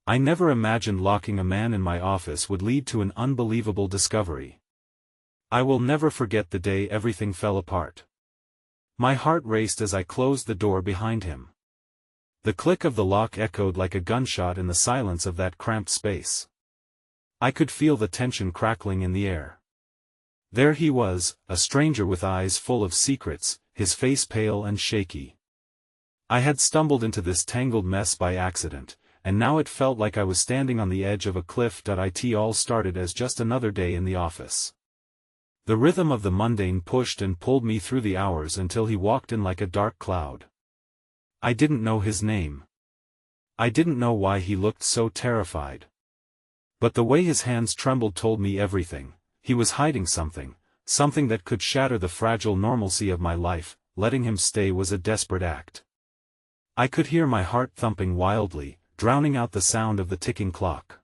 I never imagined locking a man in my office would lead to an unbelievable discovery. I will never forget the day everything fell apart. My heart raced as I closed the door behind him. The click of the lock echoed like a gunshot in the silence of that cramped space. I could feel the tension crackling in the air. There he was, a stranger with eyes full of secrets, his face pale and shaky. I had stumbled into this tangled mess by accident, and now it felt like I was standing on the edge of a cliff. It all started as just another day in the office. The rhythm of the mundane pushed and pulled me through the hours until he walked in like a dark cloud. I didn't know his name. I didn't know why he looked so terrified. But the way his hands trembled told me everything. He was hiding something that could shatter the fragile normalcy of my life. Letting him stay was a desperate act. I could hear my heart thumping wildly, drowning out the sound of the ticking clock.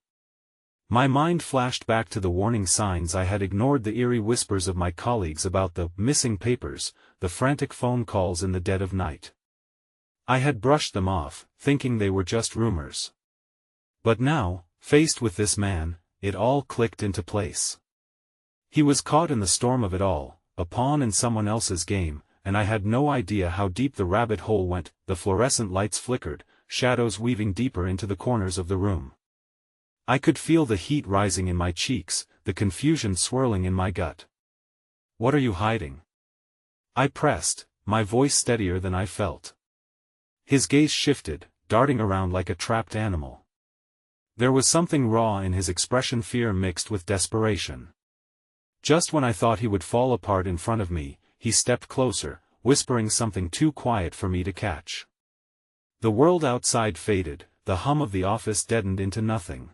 My mind flashed back to the warning signs I had ignored, the eerie whispers of my colleagues about the missing papers, the frantic phone calls in the dead of night. I had brushed them off, thinking they were just rumors. But now, faced with this man, it all clicked into place. He was caught in the storm of it all, a pawn in someone else's game, and I had no idea how deep the rabbit hole went. The fluorescent lights flickered, shadows weaving deeper into the corners of the room. I could feel the heat rising in my cheeks, the confusion swirling in my gut. "What are you hiding?" I pressed, my voice steadier than I felt. His gaze shifted, darting around like a trapped animal. There was something raw in his expression, fear mixed with desperation. Just when I thought he would fall apart in front of me, he stepped closer, whispering something too quiet for me to catch. The world outside faded, the hum of the office deadened into nothing.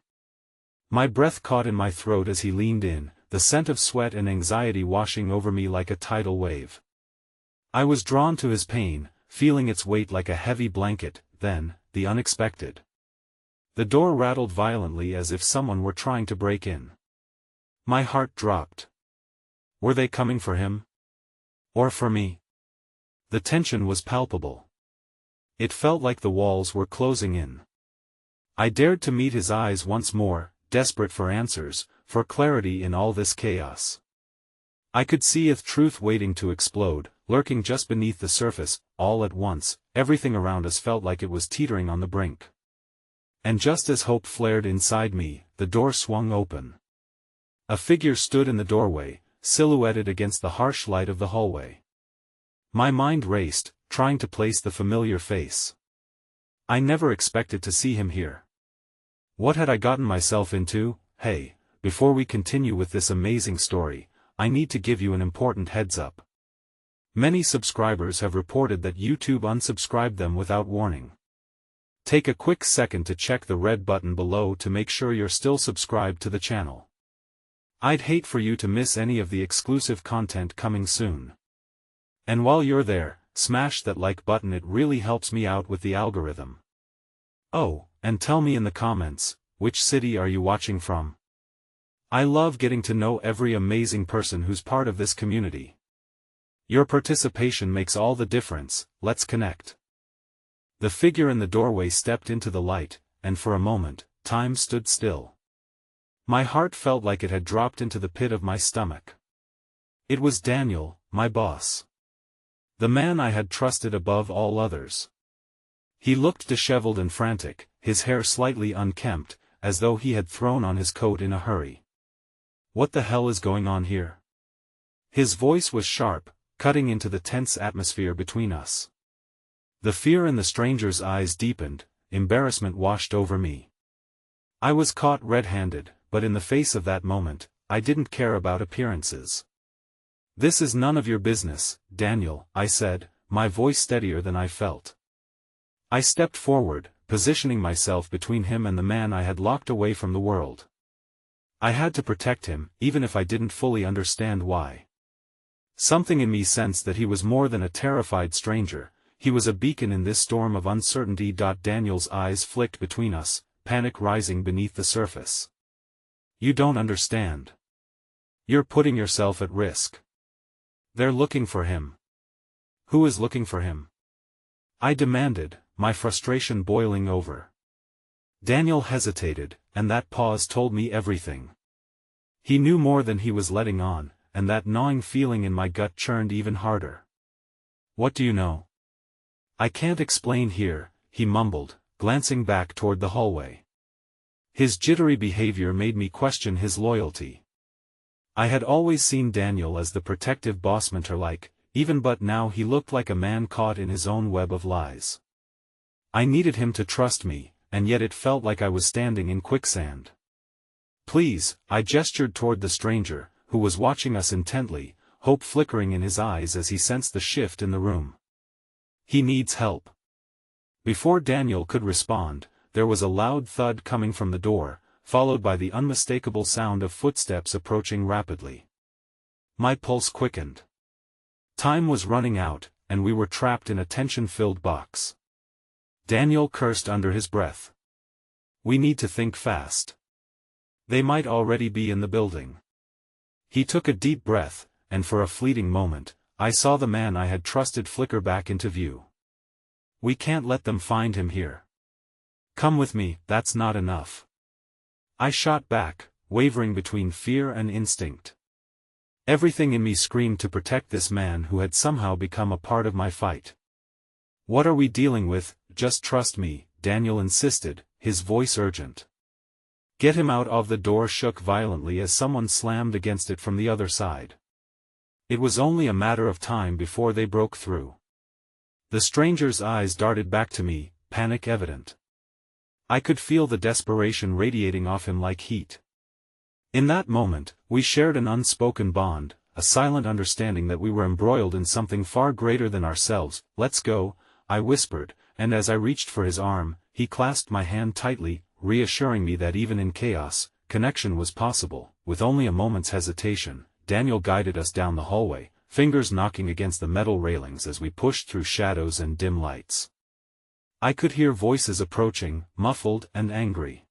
My breath caught in my throat as he leaned in, the scent of sweat and anxiety washing over me like a tidal wave. I was drawn to his pain, feeling its weight like a heavy blanket. Then, the unexpected. The door rattled violently as if someone were trying to break in. My heart dropped. Were they coming for him? Or for me? The tension was palpable. It felt like the walls were closing in. I dared to meet his eyes once more, desperate for answers, for clarity in all this chaos. I could see a truth waiting to explode, lurking just beneath the surface. All at once, everything around us felt like it was teetering on the brink. And just as hope flared inside me, the door swung open. A figure stood in the doorway, silhouetted against the harsh light of the hallway. My mind raced, trying to place the familiar face. I never expected to see him here. What had I gotten myself into? Hey, before we continue with this amazing story, I need to give you an important heads up. Many subscribers have reported that YouTube unsubscribed them without warning. Take a quick second to check the red button below to make sure you're still subscribed to the channel. I'd hate for you to miss any of the exclusive content coming soon. And while you're there, smash that like button, it really helps me out with the algorithm. Oh, and tell me in the comments, which city are you watching from? I love getting to know every amazing person who's part of this community. Your participation makes all the difference. Let's connect. The figure in the doorway stepped into the light, and for a moment, time stood still. My heart felt like it had dropped into the pit of my stomach. It was Daniel, my boss. The man I had trusted above all others. He looked disheveled and frantic, his hair slightly unkempt, as though he had thrown on his coat in a hurry. "What the hell is going on here?" His voice was sharp, cutting into the tense atmosphere between us. The fear in the stranger's eyes deepened, embarrassment washed over me. I was caught red-handed, but in the face of that moment, I didn't care about appearances. "This is none of your business, Daniel," I said, my voice steadier than I felt. I stepped forward, positioning myself between him and the man I had locked away from the world. I had to protect him, even if I didn't fully understand why. Something in me sensed that he was more than a terrified stranger. He was a beacon in this storm of uncertainty. Daniel's eyes flicked between us, panic rising beneath the surface. "You don't understand. You're putting yourself at risk. They're looking for him." "Who is looking for him?" I demanded, my frustration boiling over. Daniel hesitated, and that pause told me everything. He knew more than he was letting on, and that gnawing feeling in my gut churned even harder. "What do you know?" "I can't explain here," he mumbled, glancing back toward the hallway. His jittery behavior made me question his loyalty. I had always seen Daniel as the protective boss mentor-like, but now he looked like a man caught in his own web of lies. I needed him to trust me, and yet it felt like I was standing in quicksand. "Please," I gestured toward the stranger, who was watching us intently, hope flickering in his eyes as he sensed the shift in the room. "He needs help." Before Daniel could respond, there was a loud thud coming from the door, followed by the unmistakable sound of footsteps approaching rapidly. My pulse quickened. Time was running out, and we were trapped in a tension-filled box. Daniel cursed under his breath. "We need to think fast. They might already be in the building." He took a deep breath, and for a fleeting moment, I saw the man I had trusted flicker back into view. "We can't let them find him here. Come with me." "That's not enough." I shot back, wavering between fear and instinct. Everything in me screamed to protect this man who had somehow become a part of my fight. "What are we dealing with? Just trust me," Daniel insisted, his voice urgent. "Get him out of." The door shook violently as someone slammed against it from the other side. It was only a matter of time before they broke through. The stranger's eyes darted back to me, panic evident. I could feel the desperation radiating off him like heat. In that moment, we shared an unspoken bond, a silent understanding that we were embroiled in something far greater than ourselves. "Let's go," I whispered, and as I reached for his arm, he clasped my hand tightly, reassuring me that even in chaos, connection was possible. With only a moment's hesitation, Daniel guided us down the hallway, fingers knocking against the metal railings as we pushed through shadows and dim lights. I could hear voices approaching, muffled and angry.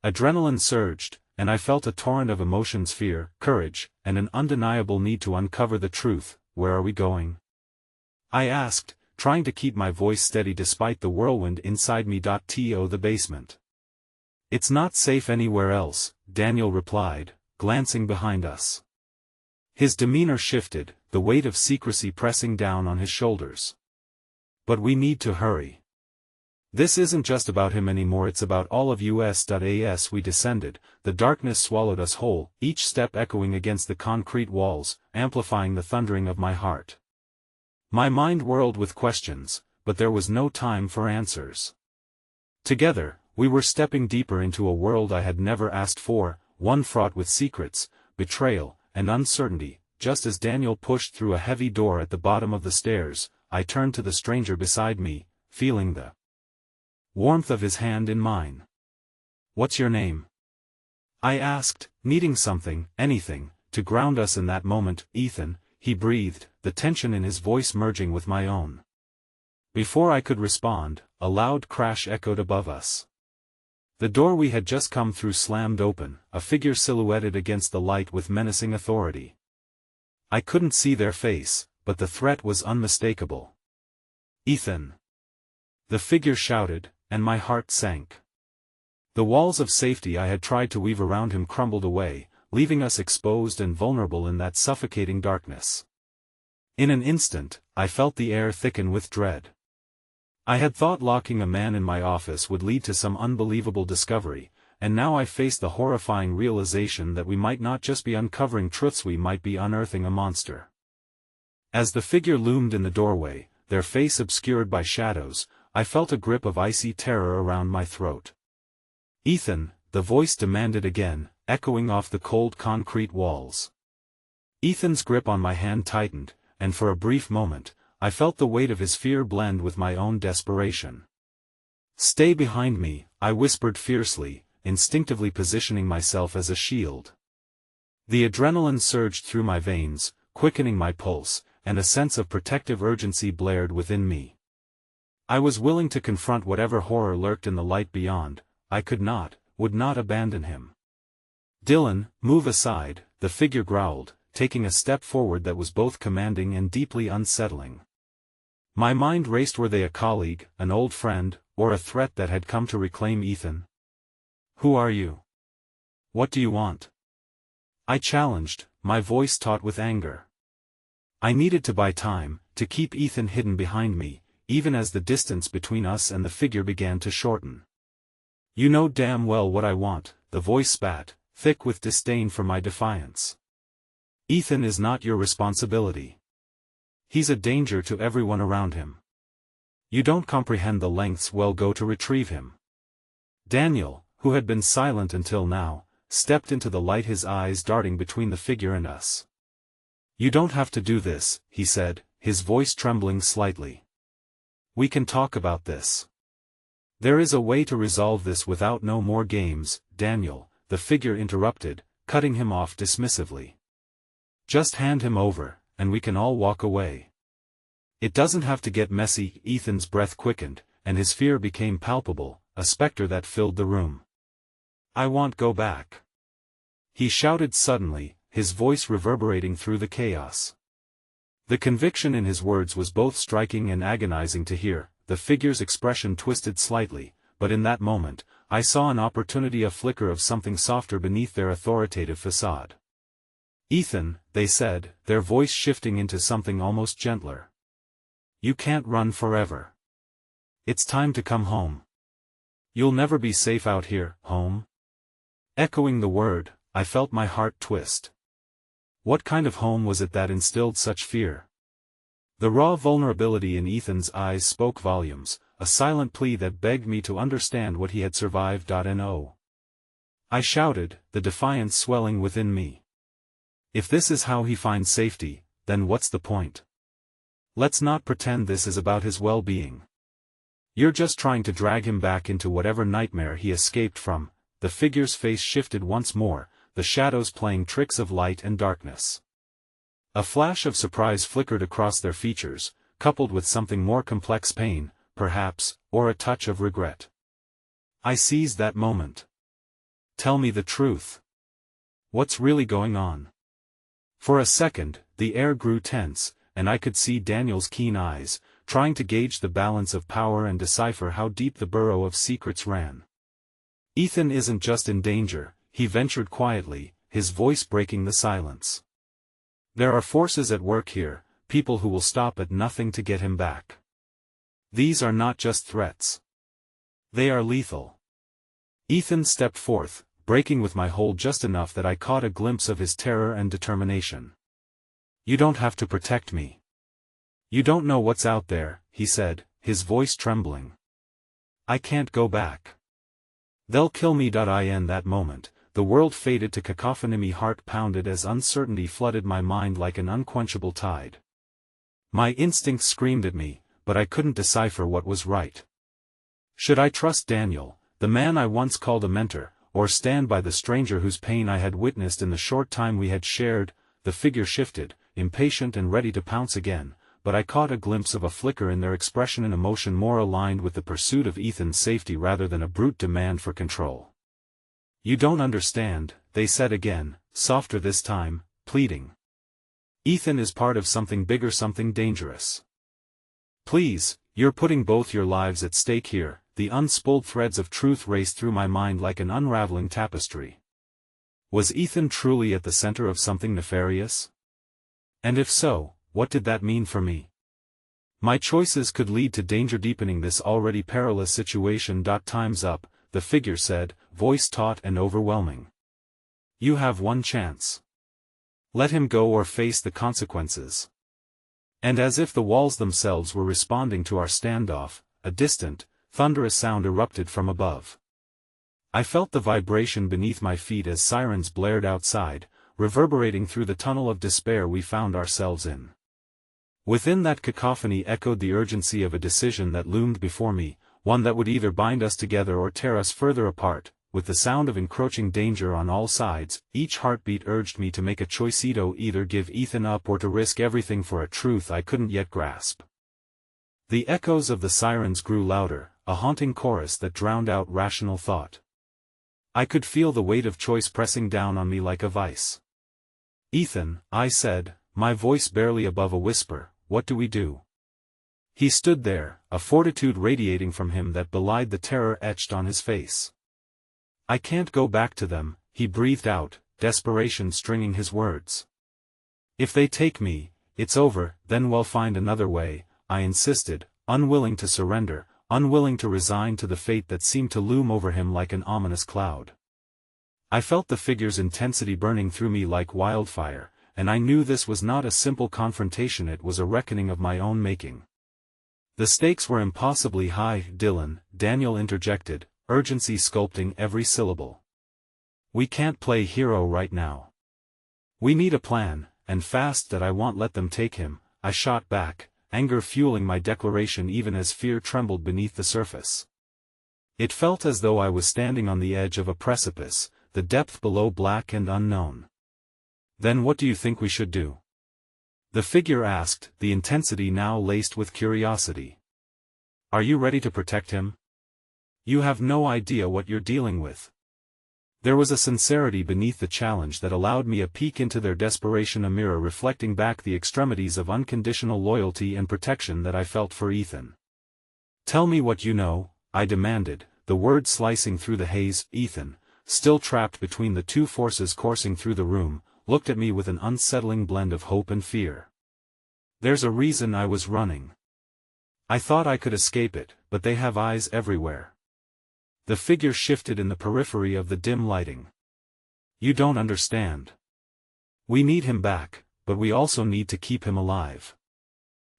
Adrenaline surged, and I felt a torrent of emotions: fear, courage, and an undeniable need to uncover the truth. "Where are we going?" I asked, trying to keep my voice steady despite the whirlwind inside me. "To the basement." "It's not safe anywhere else," Daniel replied, glancing behind us. His demeanor shifted, the weight of secrecy pressing down on his shoulders. "But we need to hurry. This isn't just about him anymore, it's about all of us." As we descended, the darkness swallowed us whole, each step echoing against the concrete walls, amplifying the thundering of my heart. My mind whirled with questions, but there was no time for answers. Together, we were stepping deeper into a world I had never asked for, one fraught with secrets, betrayal, and uncertainty. Just as Daniel pushed through a heavy door at the bottom of the stairs, I turned to the stranger beside me, feeling the warmth of his hand in mine. "What's your name?" I asked, needing something, anything, to ground us in that moment. "Ethan," he breathed, the tension in his voice merging with my own. Before I could respond, a loud crash echoed above us. The door we had just come through slammed open, a figure silhouetted against the light with menacing authority. I couldn't see their face, but the threat was unmistakable. "Ethan!" the figure shouted, and my heart sank. The walls of safety I had tried to weave around him crumbled away, leaving us exposed and vulnerable in that suffocating darkness. In an instant, I felt the air thicken with dread. I had thought locking a man in my office would lead to some unbelievable discovery, and now I faced the horrifying realization that we might not just be uncovering truths, we might be unearthing a monster. As the figure loomed in the doorway, their face obscured by shadows, I felt a grip of icy terror around my throat. "Ethan," the voice demanded again, echoing off the cold concrete walls. Ethan's grip on my hand tightened, and for a brief moment, I felt the weight of his fear blend with my own desperation. "Stay behind me," I whispered fiercely, instinctively positioning myself as a shield. The adrenaline surged through my veins, quickening my pulse, and a sense of protective urgency blared within me. I was willing to confront whatever horror lurked in the light beyond. I could not, would not abandon him. "Dylan, move aside," the figure growled, taking a step forward that was both commanding and deeply unsettling. My mind raced. Were they a colleague, an old friend, or a threat that had come to reclaim Ethan? Who are you? What do you want? I challenged, my voice taut with anger. I needed to buy time, to keep Ethan hidden behind me, even as the distance between us and the figure began to shorten. You know damn well what I want, the voice spat, thick with disdain for my defiance. Ethan is not your responsibility. He's a danger to everyone around him. You don't comprehend the lengths we'll go to retrieve him. Daniel, who had been silent until now, stepped into the light, his eyes darting between the figure and us. You don't have to do this, he said, his voice trembling slightly. We can talk about this. There is a way to resolve this without no more games, Daniel, the figure interrupted, cutting him off dismissively. Just hand him over, and we can all walk away. It doesn't have to get messy. Ethan's breath quickened, and his fear became palpable, a specter that filled the room. I won't go back. He shouted suddenly, his voice reverberating through the chaos. The conviction in his words was both striking and agonizing to hear. The figure's expression twisted slightly, but in that moment, I saw an opportunity, a flicker of something softer beneath their authoritative facade. Ethan, they said, their voice shifting into something almost gentler. You can't run forever. It's time to come home. You'll never be safe out here, home. Echoing the word, I felt my heart twist. What kind of home was it that instilled such fear? The raw vulnerability in Ethan's eyes spoke volumes, a silent plea that begged me to understand what he had survived. No. I shouted, the defiance swelling within me. If this is how he finds safety, then what's the point? Let's not pretend this is about his well-being. You're just trying to drag him back into whatever nightmare he escaped from. The figure's face shifted once more, the shadows playing tricks of light and darkness. A flash of surprise flickered across their features, coupled with something more complex, pain, perhaps, or a touch of regret. I seized that moment. Tell me the truth. What's really going on? For a second, the air grew tense, and I could see Daniel's keen eyes, trying to gauge the balance of power and decipher how deep the burrow of secrets ran. Ethan isn't just in danger, he ventured quietly, his voice breaking the silence. There are forces at work here, people who will stop at nothing to get him back. These are not just threats. They are lethal. Ethan stepped forth, breaking with my hold just enough that I caught a glimpse of his terror and determination. You don't have to protect me. You don't know what's out there, he said, his voice trembling. I can't go back. They'll kill me. In that moment, the world faded to cacophony. My heart pounded as uncertainty flooded my mind like an unquenchable tide. My instincts screamed at me, but I couldn't decipher what was right. Should I trust Daniel, the man I once called a mentor, or stand by the stranger whose pain I had witnessed in the short time we had shared? The figure shifted, impatient and ready to pounce again, but I caught a glimpse of a flicker in their expression, an emotion more aligned with the pursuit of Ethan's safety rather than a brute demand for control. You don't understand, they said again, softer this time, pleading. Ethan is part of something bigger, something dangerous. Please, you're putting both your lives at stake here. The unspooled threads of truth raced through my mind like an unraveling tapestry. Was Ethan truly at the center of something nefarious? And if so, what did that mean for me? My choices could lead to danger, deepening this already perilous situation. Time's up, the figure said, voice taut and overwhelming. You have one chance. Let him go or face the consequences. And as if the walls themselves were responding to our standoff, a distant, thunderous sound erupted from above. I felt the vibration beneath my feet as sirens blared outside, reverberating through the tunnel of despair we found ourselves in. Within that cacophony echoed the urgency of a decision that loomed before me, one that would either bind us together or tear us further apart. With the sound of encroaching danger on all sides, each heartbeat urged me to make a choice: either give Ethan up or to risk everything for a truth I couldn't yet grasp. The echoes of the sirens grew louder, a haunting chorus that drowned out rational thought. I could feel the weight of choice pressing down on me like a vice. Ethan, I said, my voice barely above a whisper, what do we do? He stood there, a fortitude radiating from him that belied the terror etched on his face. "I can't go back to them," he breathed out, desperation stringing his words. "If they take me, it's over, then we'll find another way," I insisted, unwilling to surrender, unwilling to resign to the fate that seemed to loom over him like an ominous cloud. I felt the figure's intensity burning through me like wildfire, and I knew this was not a simple confrontation, it was a reckoning of my own making. The stakes were impossibly high, Dylan, Daniel interjected, urgency sculpting every syllable. "We can't play hero right now. We need a plan, and fast. That I won't let them take him," I shot back, anger fueling my declaration even as fear trembled beneath the surface. It felt as though I was standing on the edge of a precipice, the depth below black and unknown. "Then what do you think we should do?" the figure asked, the intensity now laced with curiosity. "Are you ready to protect him? You have no idea what you're dealing with." There was a sincerity beneath the challenge that allowed me a peek into their desperation, a mirror reflecting back the extremities of unconditional loyalty and protection that I felt for Ethan. "Tell me what you know," I demanded, the words slicing through the haze. Ethan, still trapped between the two forces coursing through the room, looked at me with an unsettling blend of hope and fear. "There's a reason I was running. I thought I could escape it, but they have eyes everywhere." The figure shifted in the periphery of the dim lighting. "You don't understand. We need him back, but we also need to keep him alive.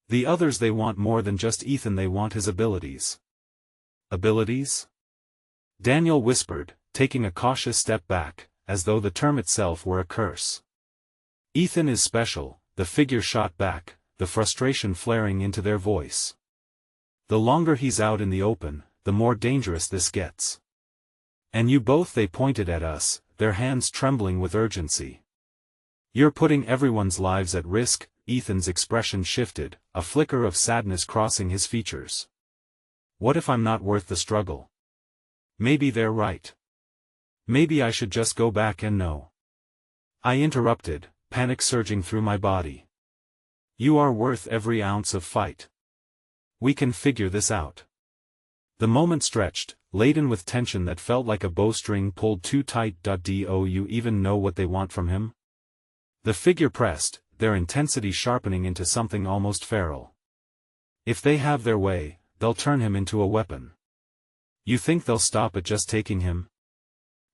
The others, they want more than just Ethan, they want his abilities." "Abilities?" Daniel whispered, taking a cautious step back, as though the term itself were a curse. "Ethan is special," the figure shot back, the frustration flaring into their voice. "The longer he's out in the open, the more dangerous this gets. And you both," they pointed at us, their hands trembling with urgency. "You're putting everyone's lives at risk." Ethan's expression shifted, a flicker of sadness crossing his features. "What if I'm not worth the struggle? Maybe they're right. Maybe I should just go back and know." I interrupted, panic surging through my body. "You are worth every ounce of fight. We can figure this out." The moment stretched, laden with tension that felt like a bowstring pulled too tight. "Do you even know what they want from him?" The figure pressed, their intensity sharpening into something almost feral. "If they have their way, they'll turn him into a weapon. You think they'll stop at just taking him?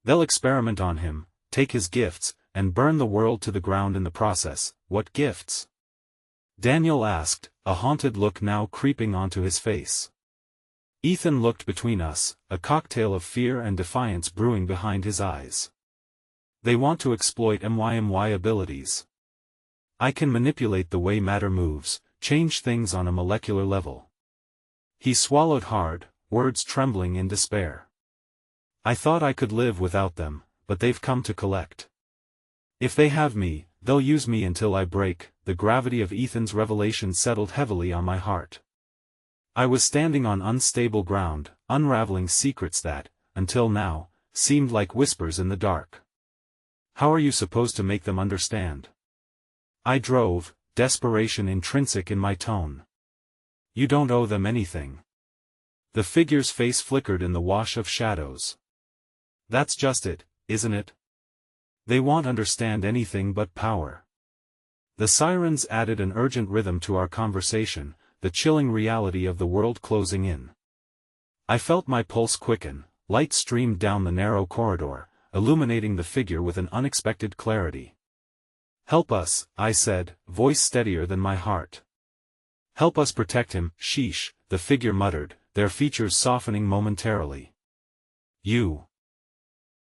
They'll experiment on him, take his gifts, and burn the world to the ground in the process." "What gifts?" Daniel asked, a haunted look now creeping onto his face. Ethan looked between us, a cocktail of fear and defiance brewing behind his eyes. "They want to exploit my abilities. I can manipulate the way matter moves, change things on a molecular level." He swallowed hard, words trembling in despair. "I thought I could live without them, but they've come to collect. If they have me, they'll use me until I break." The gravity of Ethan's revelation settled heavily on my heart. I was standing on unstable ground, unraveling secrets that, until now, seemed like whispers in the dark. "How are you supposed to make them understand?" I drove, desperation intrinsic in my tone. "You don't owe them anything." The figure's face flickered in the wash of shadows. "That's just it, isn't it? They won't understand anything but power." The sirens added an urgent rhythm to our conversation, the chilling reality of the world closing in. I felt my pulse quicken, light streamed down the narrow corridor, illuminating the figure with an unexpected clarity. "Help us," I said, voice steadier than my heart. "Help us protect him." "Sheesh," the figure muttered, their features softening momentarily. "You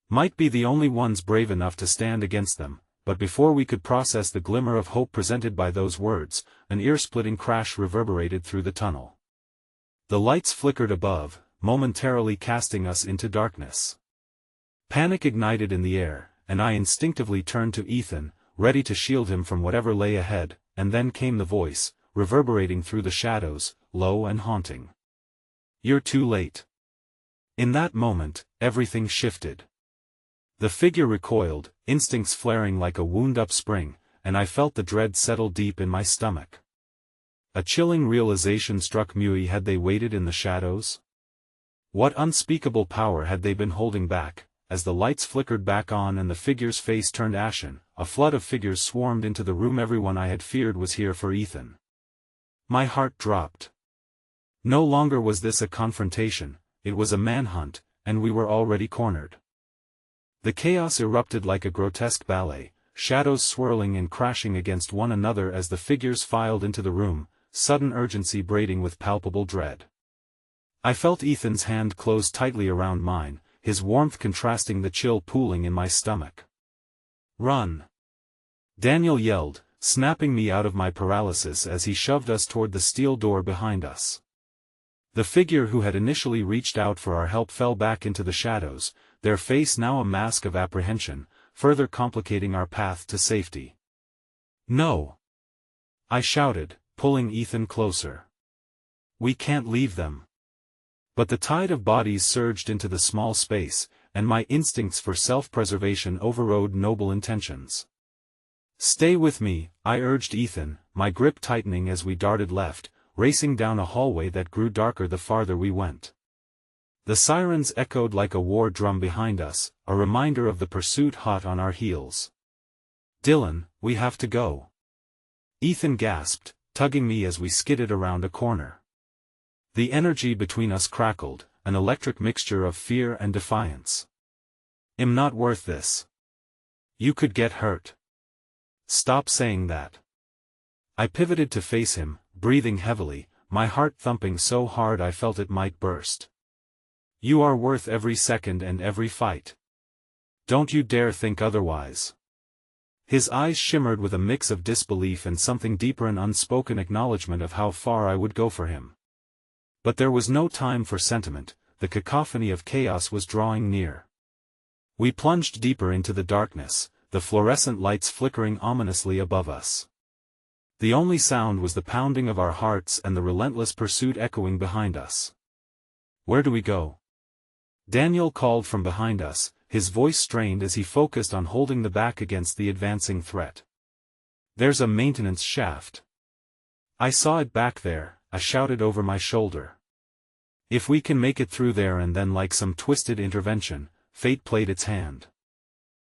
might be the only ones brave enough to stand against them." But before we could process the glimmer of hope presented by those words, an ear-splitting crash reverberated through the tunnel. The lights flickered above, momentarily casting us into darkness. Panic ignited in the air, and I instinctively turned to Ethan, ready to shield him from whatever lay ahead, and then came the voice, reverberating through the shadows, low and haunting. "You're too late." In that moment, everything shifted. The figure recoiled, instincts flaring like a wound-up spring, and I felt the dread settle deep in my stomach. A chilling realization struck Mui. Had they waited in the shadows? What unspeakable power had they been holding back? As the lights flickered back on and the figure's face turned ashen, a flood of figures swarmed into the room. Everyone I had feared was here for Ethan. My heart dropped. No longer was this a confrontation, it was a manhunt, and we were already cornered. The chaos erupted like a grotesque ballet, shadows swirling and crashing against one another as the figures filed into the room, sudden urgency braiding with palpable dread. I felt Ethan's hand close tightly around mine, his warmth contrasting the chill pooling in my stomach. "Run!" Daniel yelled, snapping me out of my paralysis as he shoved us toward the steel door behind us. The figure who had initially reached out for our help fell back into the shadows, their face now a mask of apprehension, further complicating our path to safety. "No!" I shouted, pulling Ethan closer. "We can't leave them." But the tide of bodies surged into the small space, and my instincts for self-preservation overrode noble intentions. "Stay with me," I urged Ethan, my grip tightening as we darted left, racing down a hallway that grew darker the farther we went. The sirens echoed like a war drum behind us, a reminder of the pursuit hot on our heels. "Dylan, we have to go," Ethan gasped, tugging me as we skidded around a corner. The energy between us crackled, an electric mixture of fear and defiance. "I'm not worth this. You could get hurt." "Stop saying that." I pivoted to face him, breathing heavily, my heart thumping so hard I felt it might burst. "You are worth every second and every fight. Don't you dare think otherwise." His eyes shimmered with a mix of disbelief and something deeper, an unspoken acknowledgement of how far I would go for him. But there was no time for sentiment, the cacophony of chaos was drawing near. We plunged deeper into the darkness, the fluorescent lights flickering ominously above us. The only sound was the pounding of our hearts and the relentless pursuit echoing behind us. "Where do we go?" Daniel called from behind us, his voice strained as he focused on holding the back against the advancing threat. "There's a maintenance shaft. I saw it back there," I shouted over my shoulder. "If we can make it through there," and then like some twisted intervention, fate played its hand.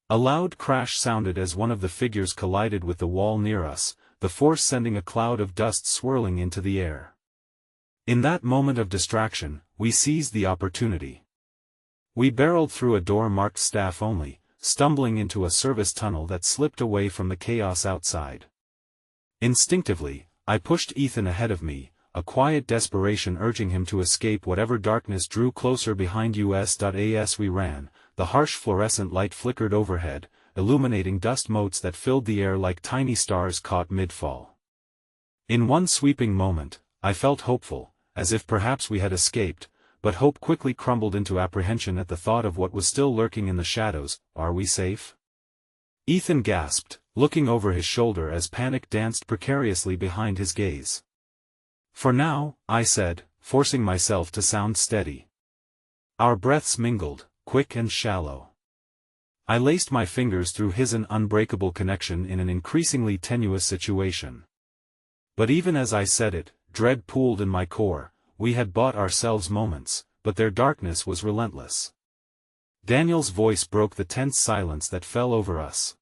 A loud crash sounded as one of the figures collided with the wall near us, the force sending a cloud of dust swirling into the air. In that moment of distraction, we seized the opportunity. We barreled through a door marked staff only, stumbling into a service tunnel that slipped away from the chaos outside. Instinctively, I pushed Ethan ahead of me, a quiet desperation urging him to escape whatever darkness drew closer behind us. As we ran, the harsh fluorescent light flickered overhead, illuminating dust motes that filled the air like tiny stars caught mid-fall. In one sweeping moment, I felt hopeful, as if perhaps we had escaped, but hope quickly crumbled into apprehension at the thought of what was still lurking in the shadows. "Are we safe?" Ethan gasped, looking over his shoulder as panic danced precariously behind his gaze. "For now," I said, forcing myself to sound steady. Our breaths mingled, quick and shallow. I laced my fingers through his, an unbreakable connection in an increasingly tenuous situation. But even as I said it, dread pooled in my core. We had bought ourselves moments, but their darkness was relentless. Daniel's voice broke the tense silence that fell over us.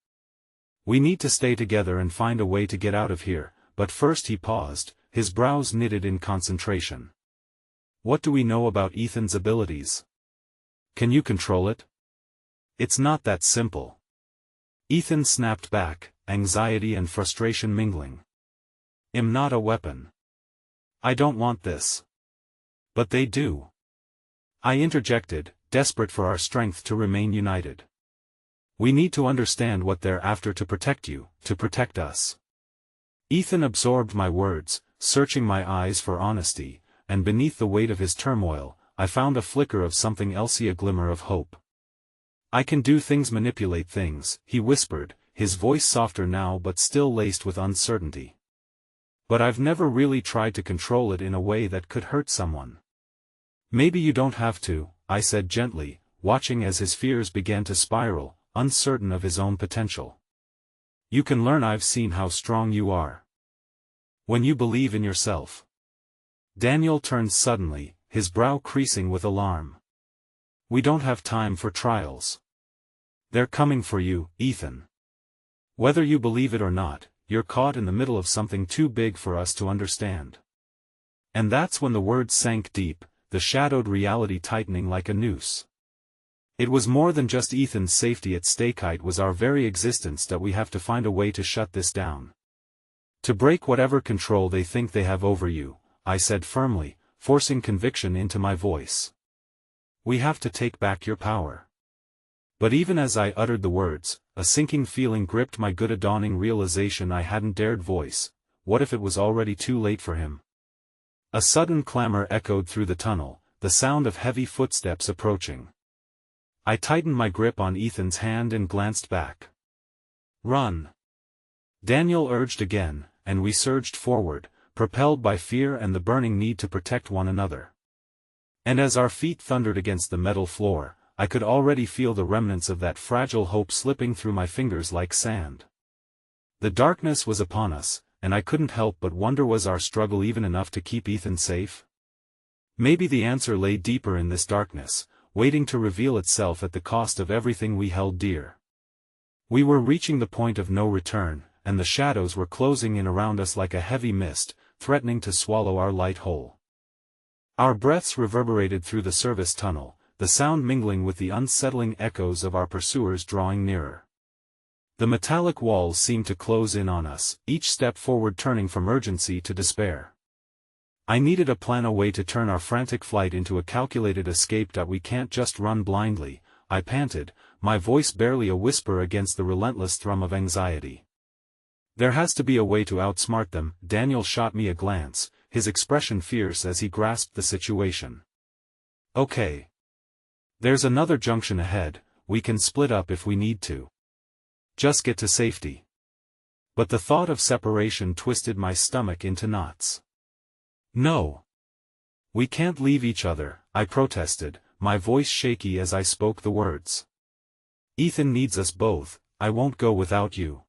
"We need to stay together and find a way to get out of here," but first he paused, his brows knitted in concentration. "What do we know about Ethan's abilities? Can you control it?" "It's not that simple." Ethan snapped back, anxiety and frustration mingling. "I'm not a weapon. I don't want this." "But they do," I interjected, desperate for our strength to remain united. "We need to understand what they're after to protect you, to protect us." Ethan absorbed my words, searching my eyes for honesty, and beneath the weight of his turmoil, I found a flicker of something else, a glimmer of hope. "I can do things, manipulate things," he whispered, his voice softer now but still laced with uncertainty. "But I've never really tried to control it in a way that could hurt someone." "Maybe you don't have to," I said gently, watching as his fears began to spiral, uncertain of his own potential. "You can learn. I've seen how strong you are." When you believe in yourself. Daniel turned suddenly, his brow creasing with alarm. We don't have time for trials. They're coming for you, Ethan. Whether you believe it or not, you're caught in the middle of something too big for us to understand. And that's when the words sank deep, the shadowed reality tightening like a noose. It was more than just Ethan's safety at stake, it was our very existence that we have to find a way to shut this down. To break whatever control they think they have over you, I said firmly, forcing conviction into my voice. We have to take back your power. But even as I uttered the words, a sinking feeling gripped my good, a dawning realization I hadn't dared voice. What if it was already too late for him? A sudden clamor echoed through the tunnel, the sound of heavy footsteps approaching. I tightened my grip on Ethan's hand and glanced back. Run! Daniel urged again, and we surged forward, propelled by fear and the burning need to protect one another. And as our feet thundered against the metal floor, I could already feel the remnants of that fragile hope slipping through my fingers like sand. The darkness was upon us, and I couldn't help but wonder, was our struggle even enough to keep Ethan safe? Maybe the answer lay deeper in this darkness, waiting to reveal itself at the cost of everything we held dear. We were reaching the point of no return, and the shadows were closing in around us like a heavy mist, threatening to swallow our light whole. Our breaths reverberated through the service tunnel, the sound mingling with the unsettling echoes of our pursuers drawing nearer. The metallic walls seemed to close in on us, each step forward turning from urgency to despair. I needed a plan, a way to turn our frantic flight into a calculated escape. We can't just run blindly, I panted, my voice barely a whisper against the relentless thrum of anxiety. There has to be a way to outsmart them. Daniel shot me a glance, his expression fierce as he grasped the situation. Okay. There's another junction ahead, we can split up if we need to. Just get to safety. But the thought of separation twisted my stomach into knots. No. We can't leave each other, I protested, my voice shaky as I spoke the words. Ethan needs us both, I won't go without you.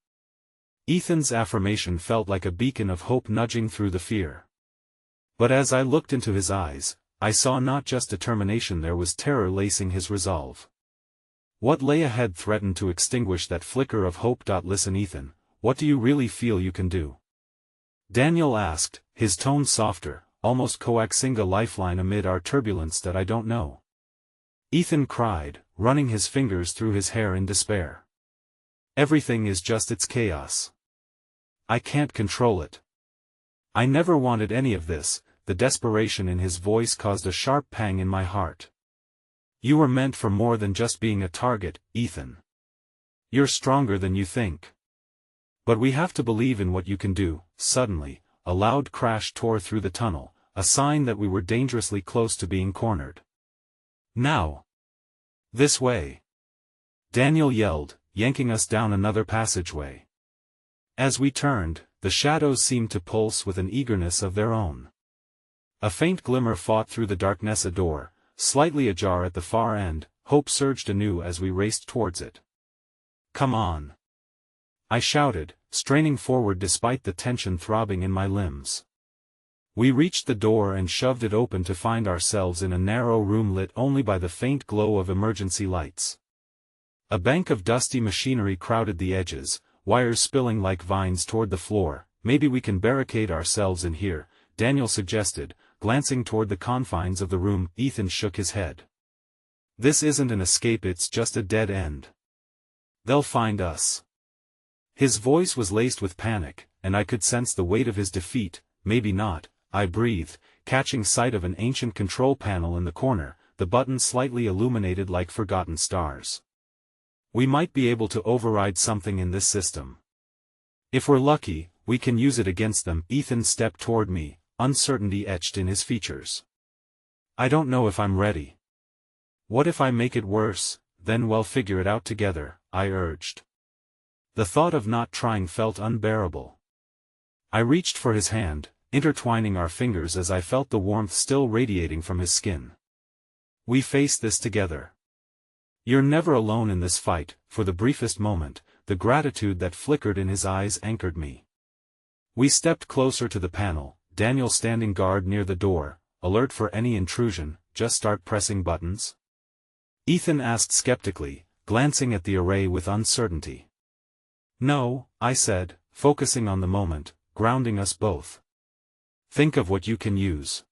Ethan's affirmation felt like a beacon of hope nudging through the fear. But as I looked into his eyes, I saw not just determination, there was terror lacing his resolve. What lay ahead threatened to extinguish that flicker of hope. Listen, Ethan, what do you really feel you can do? Daniel asked, his tone softer, almost coaxing a lifeline amid our turbulence. That I don't know. Ethan cried, running his fingers through his hair in despair. Everything is just its chaos. I can't control it. I never wanted any of this. The desperation in his voice caused a sharp pang in my heart. You were meant for more than just being a target, Ethan. You're stronger than you think. But we have to believe in what you can do. Suddenly, a loud crash tore through the tunnel, a sign that we were dangerously close to being cornered. Now! This way! Daniel yelled, yanking us down another passageway. As we turned, the shadows seemed to pulse with an eagerness of their own. A faint glimmer fought through the darkness. A door, slightly ajar at the far end, hope surged anew as we raced towards it. Come on! I shouted, straining forward despite the tension throbbing in my limbs. We reached the door and shoved it open to find ourselves in a narrow room lit only by the faint glow of emergency lights. A bank of dusty machinery crowded the edges, wires spilling like vines toward the floor. Maybe we can barricade ourselves in here, Daniel suggested, glancing toward the confines of the room. Ethan shook his head. This isn't an escape, it's just a dead end. They'll find us. His voice was laced with panic, and I could sense the weight of his defeat. Maybe not, I breathed, catching sight of an ancient control panel in the corner, the buttons slightly illuminated like forgotten stars. We might be able to override something in this system. If we're lucky, we can use it against them. Ethan stepped toward me, uncertainty etched in his features. I don't know if I'm ready. What if I make it worse? Then we'll figure it out together, I urged. The thought of not trying felt unbearable. I reached for his hand, intertwining our fingers as I felt the warmth still radiating from his skin. We face this together. You're never alone in this fight. For the briefest moment, the gratitude that flickered in his eyes anchored me. We stepped closer to the panel, Daniel standing guard near the door, alert for any intrusion. Just start pressing buttons? Ethan asked skeptically, glancing at the array with uncertainty. No, I said, focusing on the moment, grounding us both. Think of what you can use.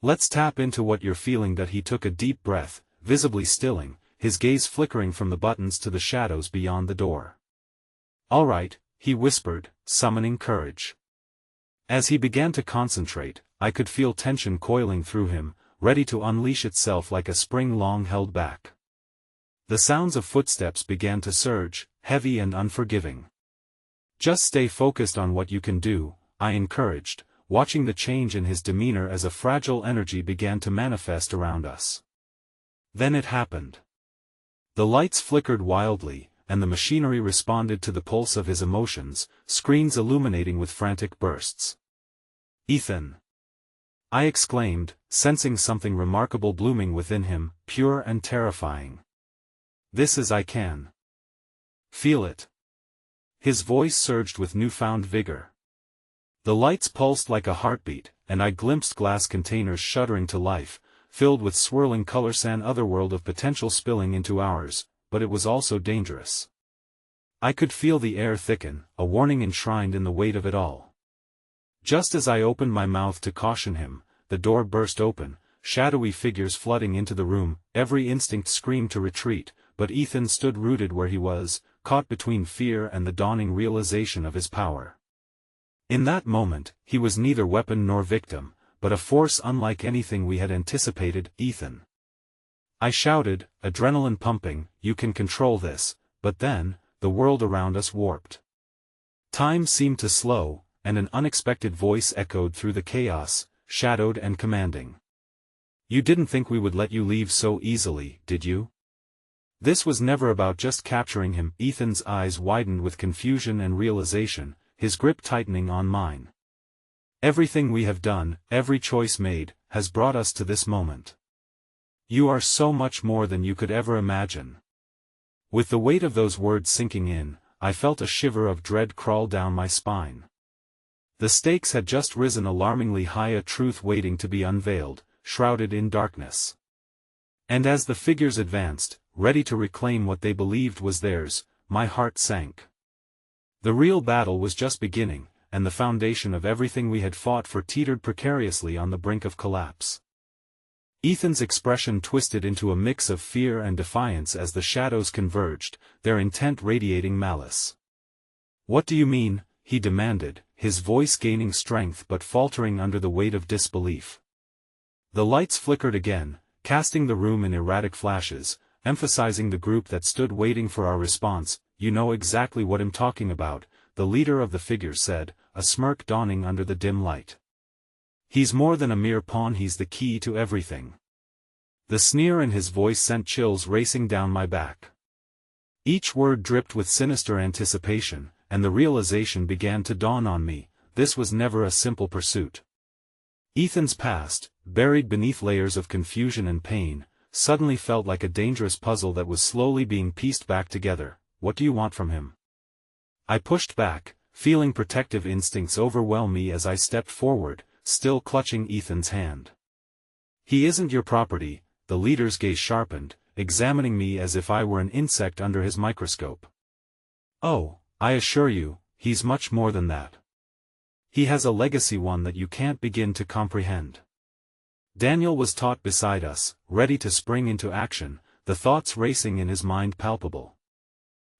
Let's tap into what you're feeling. That he took a deep breath, visibly stilling, his gaze flickering from the buttons to the shadows beyond the door. All right, he whispered, summoning courage. As he began to concentrate, I could feel tension coiling through him, ready to unleash itself like a spring long held back. The sounds of footsteps began to surge, heavy and unforgiving. Just stay focused on what you can do, I encouraged, watching the change in his demeanor as a fragile energy began to manifest around us. Then it happened. The lights flickered wildly, and the machinery responded to the pulse of his emotions, screens illuminating with frantic bursts. Ethan! I exclaimed, sensing something remarkable blooming within him, pure and terrifying. This is I can feel it. His voice surged with newfound vigor. The lights pulsed like a heartbeat, and I glimpsed glass containers shuddering to life, filled with swirling colors, an otherworld of potential spilling into ours, but it was also dangerous. I could feel the air thicken, a warning enshrined in the weight of it all. Just as I opened my mouth to caution him, the door burst open, shadowy figures flooding into the room. Every instinct screamed to retreat, but Ethan stood rooted where he was, caught between fear and the dawning realization of his power. In that moment, he was neither weapon nor victim, but a force unlike anything we had anticipated. Ethan! I shouted, adrenaline pumping, you can control this. But then, the world around us warped. Time seemed to slow, and an unexpected voice echoed through the chaos, shadowed and commanding. You didn't think we would let you leave so easily, did you? This was never about just capturing him. Ethan's eyes widened with confusion and realization, his grip tightening on mine. Everything we have done, every choice made, has brought us to this moment. You are so much more than you could ever imagine. With the weight of those words sinking in, I felt a shiver of dread crawl down my spine. The stakes had just risen alarmingly high, a truth waiting to be unveiled, shrouded in darkness. And as the figures advanced, ready to reclaim what they believed was theirs, my heart sank. The real battle was just beginning, and the foundation of everything we had fought for teetered precariously on the brink of collapse. Ethan's expression twisted into a mix of fear and defiance as the shadows converged, their intent radiating malice. What do you mean? He demanded, his voice gaining strength but faltering under the weight of disbelief. The lights flickered again, casting the room in erratic flashes, emphasizing the group that stood waiting for our response. You know exactly what I'm talking about, the leader of the figures said, a smirk dawning under the dim light. He's more than a mere pawn, he's the key to everything. The sneer in his voice sent chills racing down my back. Each word dripped with sinister anticipation, and the realization began to dawn on me, this was never a simple pursuit. Ethan's past, buried beneath layers of confusion and pain, suddenly felt like a dangerous puzzle that was slowly being pieced back together. What do you want from him? I pushed back, feeling protective instincts overwhelm me as I stepped forward, still clutching Ethan's hand. He isn't your property, the leader's gaze sharpened, examining me as if I were an insect under his microscope. Oh, I assure you, he's much more than that. He has a legacy, one that you can't begin to comprehend. Daniel was taut beside us, ready to spring into action, the thoughts racing in his mind palpable.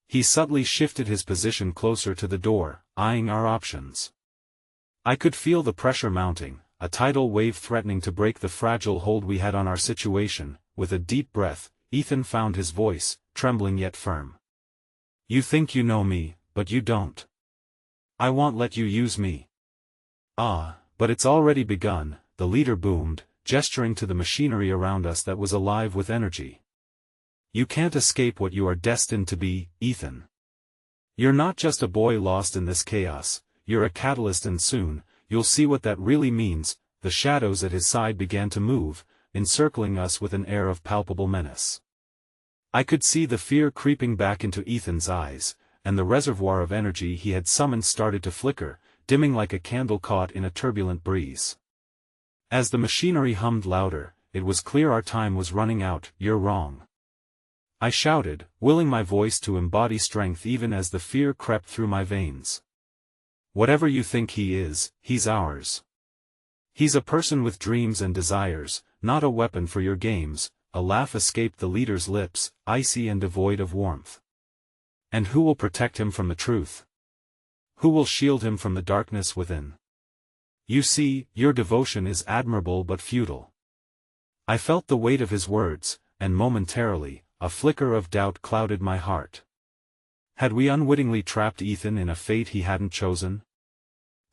He subtly shifted his position closer to the door, eyeing our options. I could feel the pressure mounting, a tidal wave threatening to break the fragile hold we had on our situation. With a deep breath, Ethan found his voice, trembling yet firm. You think you know me, but you don't. I won't let you use me. Ah, but it's already begun, the leader boomed, gesturing to the machinery around us that was alive with energy. You can't escape what you are destined to be, Ethan. You're not just a boy lost in this chaos, you're a catalyst, and soon, you'll see what that really means. The shadows at his side began to move, encircling us with an air of palpable menace. I could see the fear creeping back into Ethan's eyes, and the reservoir of energy he had summoned started to flicker, dimming like a candle caught in a turbulent breeze. As the machinery hummed louder, it was clear our time was running out. "You're wrong," I shouted, willing my voice to embody strength even as the fear crept through my veins. "Whatever you think he is, he's ours. He's a person with dreams and desires, not a weapon for your games." A laugh escaped the leader's lips, icy and devoid of warmth. "And who will protect him from the truth? Who will shield him from the darkness within? You see, your devotion is admirable but futile." I felt the weight of his words, and momentarily, a flicker of doubt clouded my heart. Had we unwittingly trapped Ethan in a fate he hadn't chosen?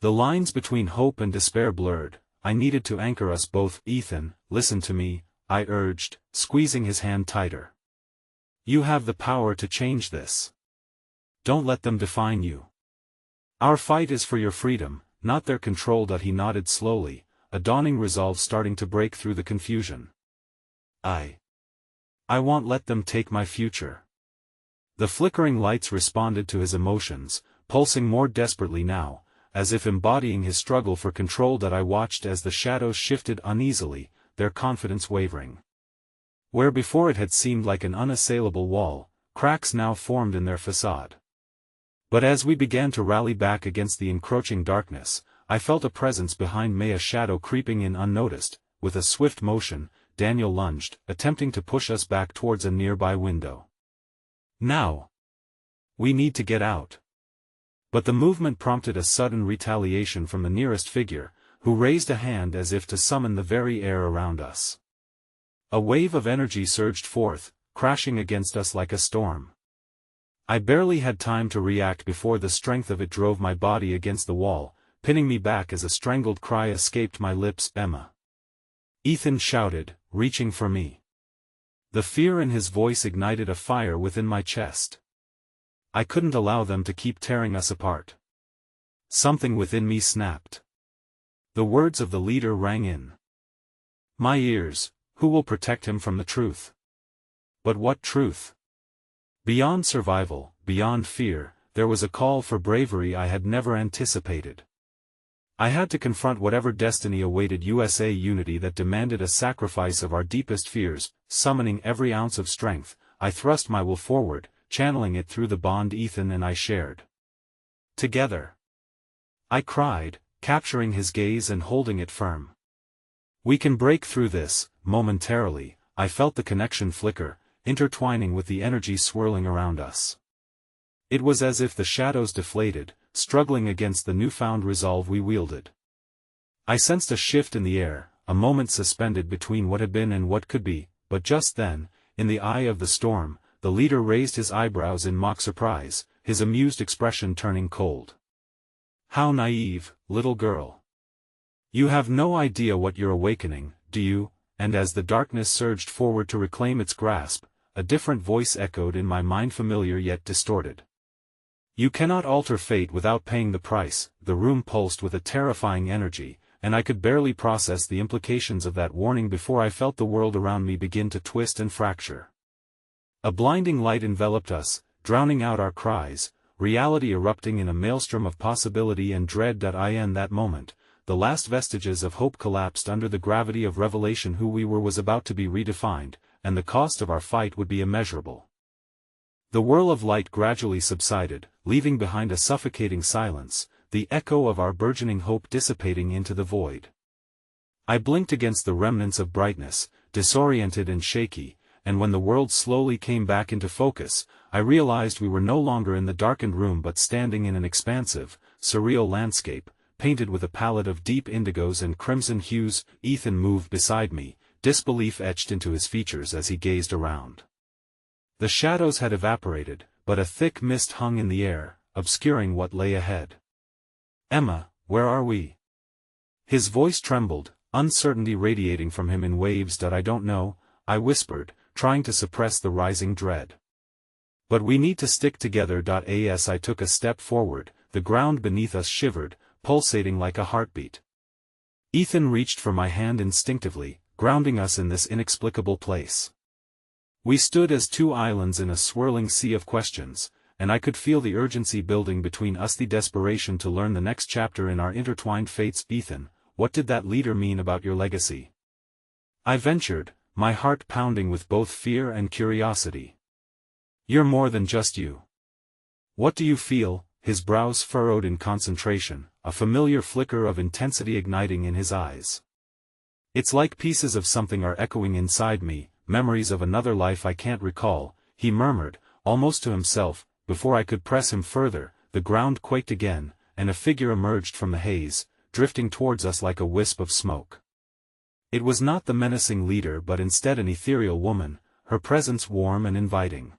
The lines between hope and despair blurred. I needed to anchor us both. "Ethan, listen to me," I urged, squeezing his hand tighter. "You have the power to change this. Don't let them define you. Our fight is for your freedom, not their control." He nodded slowly, a dawning resolve starting to break through the confusion. I won't let them take my future." The flickering lights responded to his emotions, pulsing more desperately now, as if embodying his struggle for control. I watched as the shadows shifted uneasily, their confidence wavering. Where before it had seemed like an unassailable wall, cracks now formed in their facade. But as we began to rally back against the encroaching darkness, I felt a presence behind me, a shadow creeping in unnoticed. With a swift motion, Daniel lunged, attempting to push us back towards a nearby window. "Now! We need to get out." But the movement prompted a sudden retaliation from the nearest figure, who raised a hand as if to summon the very air around us. A wave of energy surged forth, crashing against us like a storm. I barely had time to react before the strength of it drove my body against the wall, pinning me back as a strangled cry escaped my lips. "Emma!" Ethan shouted, reaching for me. The fear in his voice ignited a fire within my chest. I couldn't allow them to keep tearing us apart. Something within me snapped. The words of the leader rang in my ears. Who will protect him from the truth? But what truth? Beyond survival, beyond fear, there was a call for bravery I had never anticipated. I had to confront whatever destiny awaited USA unity that demanded a sacrifice of our deepest fears. Summoning every ounce of strength, I thrust my will forward, channeling it through the bond Ethan and I shared. "Together!" I cried, capturing his gaze and holding it firm. "We can break through this." Momentarily, I felt the connection flicker, intertwining with the energy swirling around us. It was as if the shadows deflated, struggling against the newfound resolve we wielded. I sensed a shift in the air, a moment suspended between what had been and what could be, but just then, in the eye of the storm, the leader raised his eyebrows in mock surprise, his amused expression turning cold. "How naive, little girl. You have no idea what you're awakening, do you?" And as the darkness surged forward to reclaim its grasp, a different voice echoed in my mind, familiar yet distorted. "You cannot alter fate without paying the price." The room pulsed with a terrifying energy, and I could barely process the implications of that warning before I felt the world around me begin to twist and fracture. A blinding light enveloped us, drowning out our cries, reality erupting in a maelstrom of possibility and dread. In that moment, the last vestiges of hope collapsed under the gravity of revelation. Who we were was about to be redefined, and the cost of our fight would be immeasurable. The whirl of light gradually subsided, leaving behind a suffocating silence, the echo of our burgeoning hope dissipating into the void. I blinked against the remnants of brightness, disoriented and shaky, and when the world slowly came back into focus, I realized we were no longer in the darkened room but standing in an expansive, surreal landscape, painted with a palette of deep indigos and crimson hues. Ethan moved beside me, disbelief etched into his features as he gazed around. The shadows had evaporated, but a thick mist hung in the air, obscuring what lay ahead. "Emma, where are we?" His voice trembled, uncertainty radiating from him in waves. "I don't know," I whispered, trying to suppress the rising dread. "But we need to stick together." As I took a step forward, the ground beneath us shivered, pulsating like a heartbeat. Ethan reached for my hand instinctively, grounding us in this inexplicable place. We stood as two islands in a swirling sea of questions, and I could feel the urgency building between us, the desperation to learn the next chapter in our intertwined fates. Ethan, what did that letter mean about your legacy? I ventured, my heart pounding with both fear and curiosity. You're more than just you. What do you feel? His brows furrowed in concentration, a familiar flicker of intensity igniting in his eyes. It's like pieces of something are echoing inside me, memories of another life I can't recall, he murmured, almost to himself. Before I could press him further, the ground quaked again, and a figure emerged from the haze, drifting towards us like a wisp of smoke. It was not the menacing leader but instead an ethereal woman, her presence warm and inviting.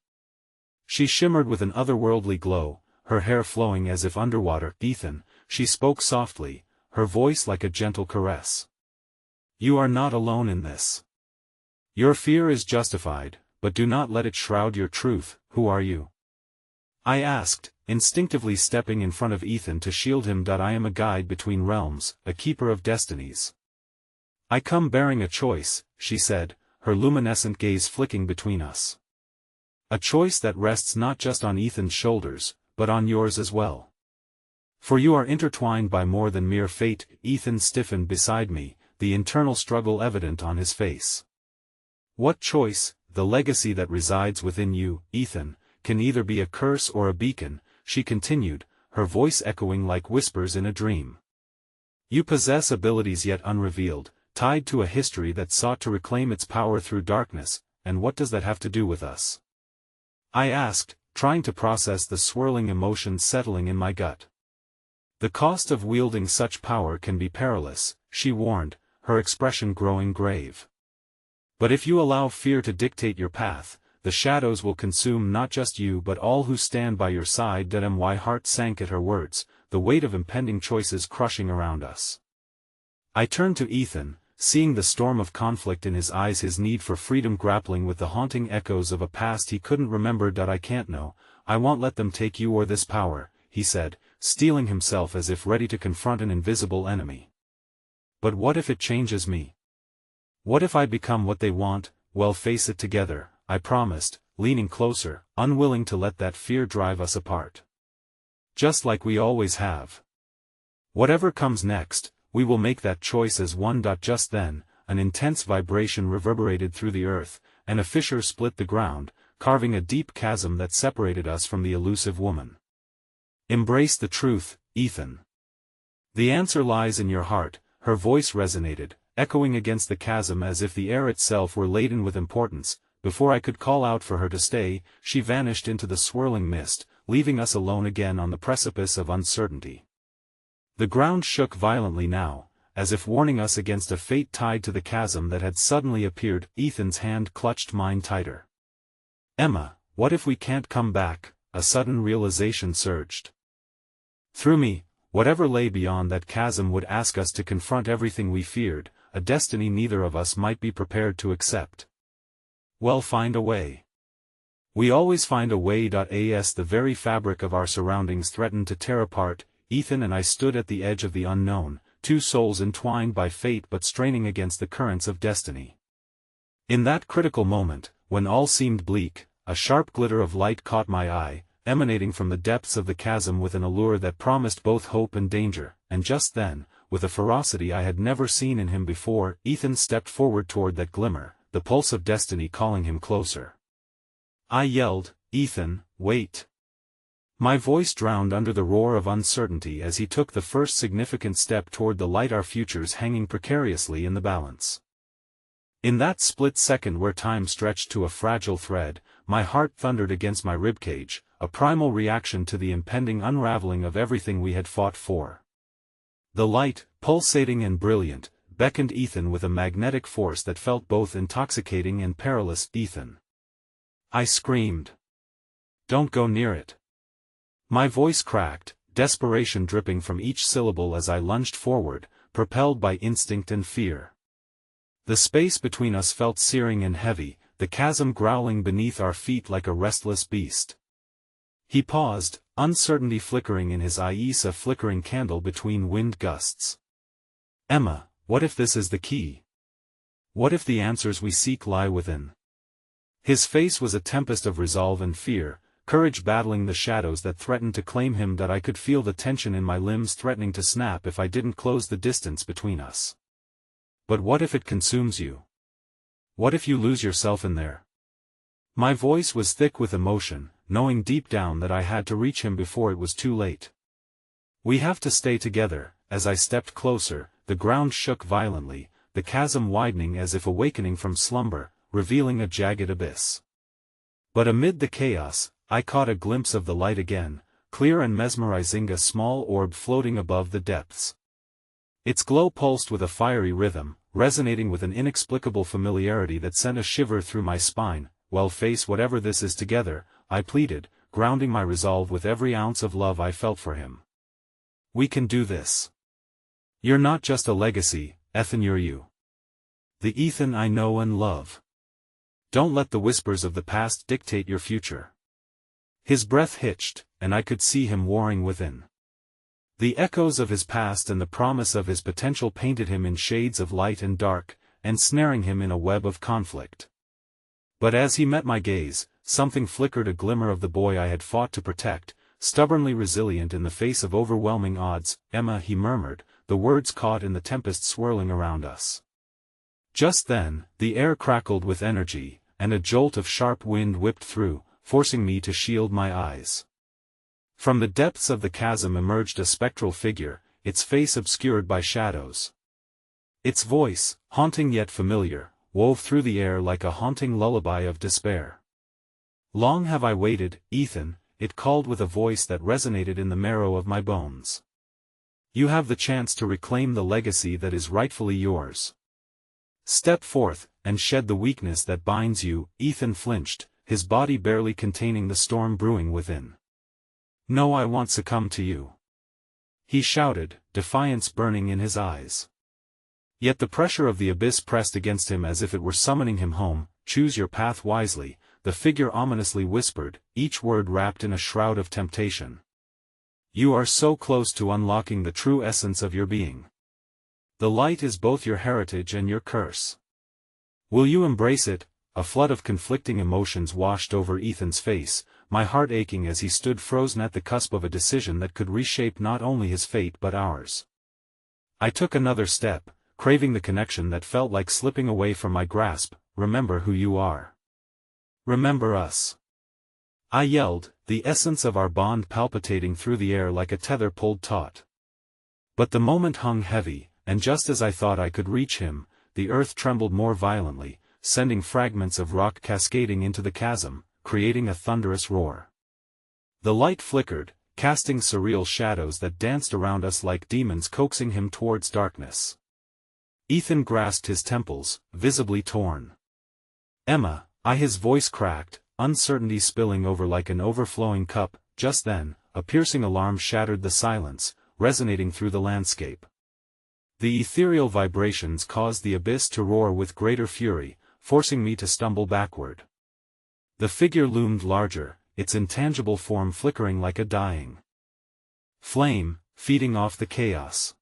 She shimmered with an otherworldly glow, her hair flowing as if underwater. Ethan, she spoke softly, her voice like a gentle caress. You are not alone in this. Your fear is justified, but do not let it shroud your truth. Who are you? I asked, instinctively stepping in front of Ethan to shield him. I am a guide between realms, a keeper of destinies. I come bearing a choice, she said, her luminescent gaze flicking between us. A choice that rests not just on Ethan's shoulders, but on yours as well. For you are intertwined by more than mere fate. Ethan stiffened beside me, the internal struggle evident on his face. What choice? The legacy that resides within you, Ethan, can either be a curse or a beacon, she continued, her voice echoing like whispers in a dream. You possess abilities yet unrevealed, tied to a history that sought to reclaim its power through darkness, and what does that have to do with us? I asked, trying to process the swirling emotions settling in my gut. The cost of wielding such power can be perilous, she warned, her expression growing grave. But if you allow fear to dictate your path, the shadows will consume not just you but all who stand by your side. My heart sank at her words, the weight of impending choices crushing around us. I turned to Ethan, seeing the storm of conflict in his eyes, his need for freedom grappling with the haunting echoes of a past he couldn't remember. I can't know, I won't let them take you or this power, he said, steeling himself as if ready to confront an invisible enemy. But what if it changes me? What if I become what they want? Well, face it together, I promised, leaning closer, unwilling to let that fear drive us apart. Just like we always have. Whatever comes next, we will make that choice as one. Just then, an intense vibration reverberated through the earth, and a fissure split the ground, carving a deep chasm that separated us from the elusive woman. Embrace the truth, Ethan. The answer lies in your heart, her voice resonated, echoing against the chasm as if the air itself were laden with importance. Before I could call out for her to stay, she vanished into the swirling mist, leaving us alone again on the precipice of uncertainty. The ground shook violently now, as if warning us against a fate tied to the chasm that had suddenly appeared. Ethan's hand clutched mine tighter. Emma, what if we can't come back? A sudden realization surged through me. Whatever lay beyond that chasm would ask us to confront everything we feared, a destiny neither of us might be prepared to accept. Well, find a way. We always find a way. As the very fabric of our surroundings threatened to tear apart, Ethan and I stood at the edge of the unknown, two souls entwined by fate but straining against the currents of destiny. In that critical moment, when all seemed bleak, a sharp glitter of light caught my eye, emanating from the depths of the chasm with an allure that promised both hope and danger, and just then, with a ferocity I had never seen in him before, Ethan stepped forward toward that glimmer, the pulse of destiny calling him closer. I yelled, Ethan, wait. My voice drowned under the roar of uncertainty as he took the first significant step toward the light, our futures hanging precariously in the balance. In that split second where time stretched to a fragile thread, my heart thundered against my ribcage, a primal reaction to the impending unraveling of everything we had fought for. The light, pulsating and brilliant, beckoned Ethan with a magnetic force that felt both intoxicating and perilous. Ethan. I screamed. Don't go near it. My voice cracked, desperation dripping from each syllable as I lunged forward, propelled by instinct and fear. The space between us felt searing and heavy, the chasm growling beneath our feet like a restless beast. He paused, uncertainty flickering in his eyes, a flickering candle between wind gusts. Emma, what if this is the key? What if the answers we seek lie within? His face was a tempest of resolve and fear, courage battling the shadows that threatened to claim him, that I could feel the tension in my limbs threatening to snap if I didn't close the distance between us. But what if it consumes you? What if you lose yourself in there? My voice was thick with emotion, knowing deep down that I had to reach him before it was too late. We have to stay together. As I stepped closer, the ground shook violently, the chasm widening as if awakening from slumber, revealing a jagged abyss. But amid the chaos, I caught a glimpse of the light again, clear and mesmerizing, a small orb floating above the depths. Its glow pulsed with a fiery rhythm, resonating with an inexplicable familiarity that sent a shiver through my spine. "Well, face whatever this is together," I pleaded, grounding my resolve with every ounce of love I felt for him. "We can do this. You're not just a legacy, Ethan, you're you. The Ethan I know and love. Don't let the whispers of the past dictate your future." His breath hitched, and I could see him warring within. The echoes of his past and the promise of his potential painted him in shades of light and dark, ensnaring him in a web of conflict. But as he met my gaze, something flickered, a glimmer of the boy I had fought to protect, stubbornly resilient in the face of overwhelming odds. "Emma," he murmured, the words caught in the tempest swirling around us. Just then, the air crackled with energy, and a jolt of sharp wind whipped through, forcing me to shield my eyes. From the depths of the chasm emerged a spectral figure, its face obscured by shadows. Its voice, haunting yet familiar, wove through the air like a haunting lullaby of despair. "Long have I waited, Ethan," it called with a voice that resonated in the marrow of my bones. "You have the chance to reclaim the legacy that is rightfully yours. Step forth, and shed the weakness that binds you." Ethan flinched, his body barely containing the storm brewing within. "No, I won't succumb to you," he shouted, defiance burning in his eyes. Yet the pressure of the abyss pressed against him as if it were summoning him home. "Choose your path wisely," the figure ominously whispered, each word wrapped in a shroud of temptation. "You are so close to unlocking the true essence of your being. The light is both your heritage and your curse. Will you embrace it?" A flood of conflicting emotions washed over Ethan's face, my heart aching as he stood frozen at the cusp of a decision that could reshape not only his fate but ours. I took another step, craving the connection that felt like slipping away from my grasp. "Remember who you are. Remember us," I yelled, the essence of our bond palpitating through the air like a tether pulled taut. But the moment hung heavy, and just as I thought I could reach him, the earth trembled more violently, sending fragments of rock cascading into the chasm, creating a thunderous roar. The light flickered, casting surreal shadows that danced around us like demons coaxing him towards darkness. Ethan grasped his temples, visibly torn. "Emma," his voice cracked, uncertainty spilling over like an overflowing cup. Just then, a piercing alarm shattered the silence, resonating through the landscape. The ethereal vibrations caused the abyss to roar with greater fury, forcing me to stumble backward. The figure loomed larger, its intangible form flickering like a dying flame, feeding off the chaos.